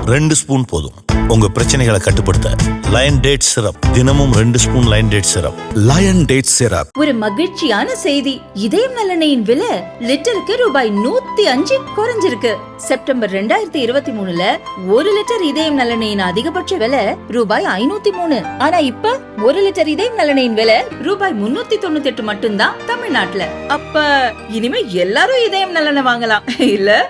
2 spoon போதும் உங்க பிரச்சனைகளை கட்டுப்படுத்த. லயன் டேட் சிரப், தினமும் 2 spoon lion date syrup. Lion date syrup. ஒரு மகிழ்ச்சியான செய்தி. இதயம் நலனையின் விலை லிட்டருக்கு ரூபாய் 105 குறைஞ்சிருக்கு. செப்டம்பர் 2023ல 1 லிட்டர் இதயம் நலனையின் அதிகபட்ச விலை ரூபாய் 503. ஆனா இப்ப 1 லிட்டர் இதயம் நலனையின் விலை ரூபாய் 398 மட்டும்தான் தமிழ்நாட்டுல. அப்ப இனிமே எல்லாரும் இதயம் நலனை வாங்கலாம் இல்ல?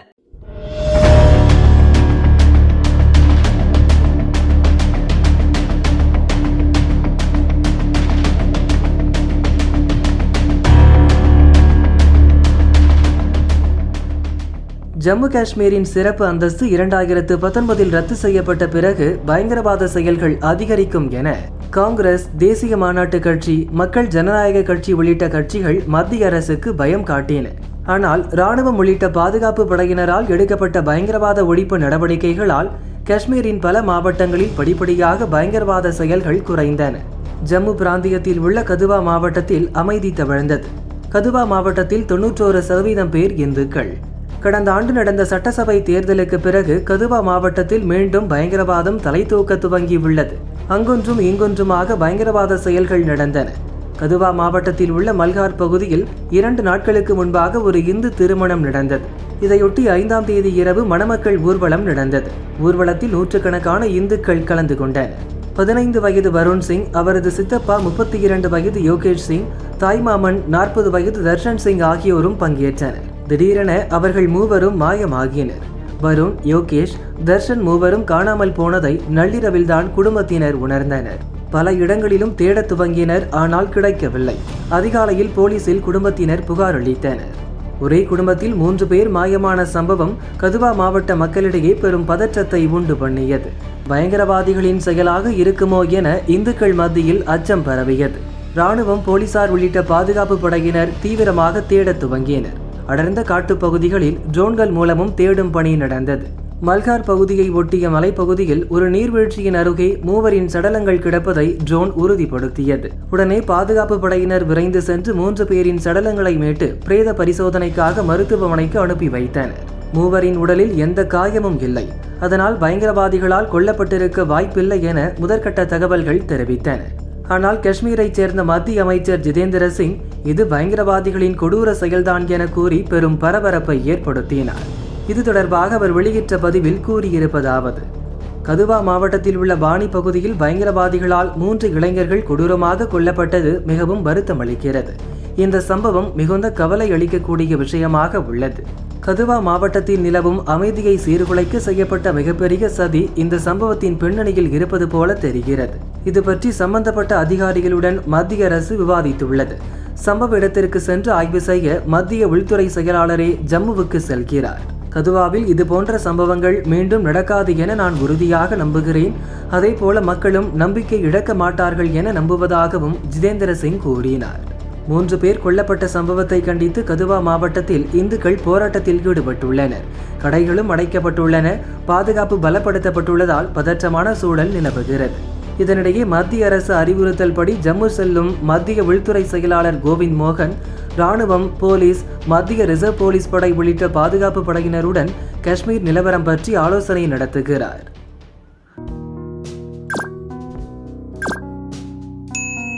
ஜம்மு காஷ்மீரின் சிறப்பு அந்தஸ்து 2019 ரத்து செய்யப்பட்ட பிறகு பயங்கரவாத செயல்கள் அதிகரிக்கும் என காங்கிரஸ், தேசிய மாநாட்டு கட்சி, மக்கள் ஜனநாயக கட்சி உள்ளிட்ட கட்சிகள் மத்திய அரசுக்கு பயம் காட்டின. ஆனால் ராணுவம் உள்ளிட்ட பாதுகாப்பு படையினரால் எடுக்கப்பட்ட பயங்கரவாத ஒழிப்பு நடவடிக்கைகளால் காஷ்மீரின் பல மாவட்டங்களில் படிப்படியாக பயங்கரவாத செயல்கள் குறைந்தன. ஜம்மு பிராந்தியத்தில் உள்ள கதுவா மாவட்டத்தில் அமைதி தவழ்ந்தது. கதுவா மாவட்டத்தில் 91% பேர் இந்துக்கள். கடந்த ஆண்டு நடந்த சட்டசபை தேர்தலுக்கு பிறகு கதுவா மாவட்டத்தில் மீண்டும் பயங்கரவாதம் தலை தூக்க துவங்கியுள்ளது. அங்கொன்றும் இங்கொன்றுமாக பயங்கரவாத செயல்கள் நடந்தன. கதுவா மாவட்டத்தில் உள்ள மல்கார் பகுதியில் 2 நாட்களுக்கு முன்பாக ஒரு இந்து திருமணம் நடந்தது. இதையொட்டி 5ஆம் தேதி இரவு மணமக்கள் ஊர்வலம் நடந்தது. ஊர்வலத்தில் நூற்றுக்கணக்கான இந்துக்கள் கலந்து கொண்டனர். 15 வயது வருண் சிங், அவரது சித்தப்பா 32 வயது யோகேஷ் சிங், தாய்மாமன் 40 வயது தர்ஷன் சிங் ஆகியோரும் பங்கேற்றனர். திடீரென அவர்கள் மூவரும் மாயமாகினர். வருண், யோகேஷ், தர்ஷன் மூவரும் காணாமல் போனதை நள்ளிரவில்தான் குடும்பத்தினர் உணர்ந்தனர். பல இடங்களிலும் தேடத் துவங்கினர். ஆனால் கிடைக்கவில்லை. அதிகாலையில் போலீசில் குடும்பத்தினர் புகார் அளித்தனர். ஒரே குடும்பத்தில் 3 பேர் மாயமான சம்பவம் கதுவா மாவட்ட மக்களிடையே பெரும் பதற்றத்தை உண்டு பண்ணியது. பயங்கரவாதிகளின் செயலாக இருக்குமோ என இந்துக்கள் மத்தியில் அச்சம் பரவியது. ராணுவம், போலீசார் உள்ளிட்ட பாதுகாப்பு படையினர் தீவிரமாக தேடத் துவங்கினர். அடர்ந்த காட்டுப்பகுதிகளில் ட்ரோன்கள் மூலமும் தேடும் பணி நடந்தது. மல்கார் பகுதியை ஒட்டிய மலைப்பகுதியில் ஒரு நீர்வீழ்ச்சியின் அருகே 3 சடலங்கள் கிடப்பதை ட்ரோன் உறுதிப்படுத்தியது. உடனே பாதுகாப்பு படையினர் விரைந்து சென்று 3 பேரின் சடலங்களை மீட்டு பிரேத பரிசோதனைக்காக மருத்துவமனைக்கு அனுப்பி வைத்தனர். 3 உடலில் எந்த காயமும் இல்லை. அதனால் பயங்கரவாதிகளால் கொல்லப்பட்டிருக்க வாய்ப்பில்லை என முதற்கட்ட தகவல்கள் தெரிவித்தன. ஆனால் காஷ்மீரைச் சேர்ந்த மத்திய அமைச்சர் ஜிதேந்திர சிங் இது பயங்கரவாதிகளின் கொடூர செயல்தான் என கூறி பெரும் பரபரப்பை ஏற்படுத்தினார். இது தொடர்பாக அவர் வெளியிட்ட பதிவில் கூறியிருப்பதாவது: கதுவா மாவட்டத்தில் உள்ள பாணி பகுதியில் பயங்கரவாதிகளால் 3 இளைஞர்கள் கொடூரமாக கொல்லப்பட்டது மிகவும் வருத்தமளிக்கிறது. இந்த சம்பவம் மிகுந்த கவலை அளிக்கக்கூடிய விஷயமாக உள்ளது. கதுவா மாவட்டத்தில் நிலவும் அமைதியை சீர்குலைக்க செய்யப்பட்ட மிகப்பெரிய சதி இந்த சம்பவத்தின் பின்னணியில் இருப்பது போல தெரிகிறது. இது பற்றி சம்பந்தப்பட்ட அதிகாரிகளுடன் மத்திய அரசு விவாதித்துள்ளது. சம்பவ இடத்திற்கு சென்று ஆய்வு செய்ய மத்திய உள்துறை செயலாளரே ஜம்முவுக்கு செல்கிறார். கதுவாவில் இதுபோன்ற சம்பவங்கள் மீண்டும் நடக்காது என நான் உறுதியாக நம்புகிறேன். அதே போல மக்களும் நம்பிக்கை இழக்க மாட்டார்கள் என நம்புவதாகவும் ஜிதேந்திர சிங் கூறினார். 3 பேர் கொல்லப்பட்ட சம்பவத்தை கண்டித்து கதுவா மாவட்டத்தில் இந்துக்கள் போராட்டத்தில் ஈடுபட்டுள்ளனர். கடைகளும் அடைக்கப்பட்டுள்ளன. பாதுகாப்பு பலப்படுத்தப்பட்டுள்ளதால் பதற்றமான சூழல் நிலவுகிறது. இதனிடையே மத்திய அரசு அறிவுறுத்தல் படி ஜம்மு செல்லும் மத்திய உள்துறை செயலாளர் கோவிந்த் மோகன் ராணுவம், போலீஸ், மத்திய ரிசர்வ் போலீஸ் படை உள்ளிட்ட பாதுகாப்பு படையினருடன் காஷ்மீர் நிலவரம் பற்றி ஆலோசனை நடத்துகிறார்.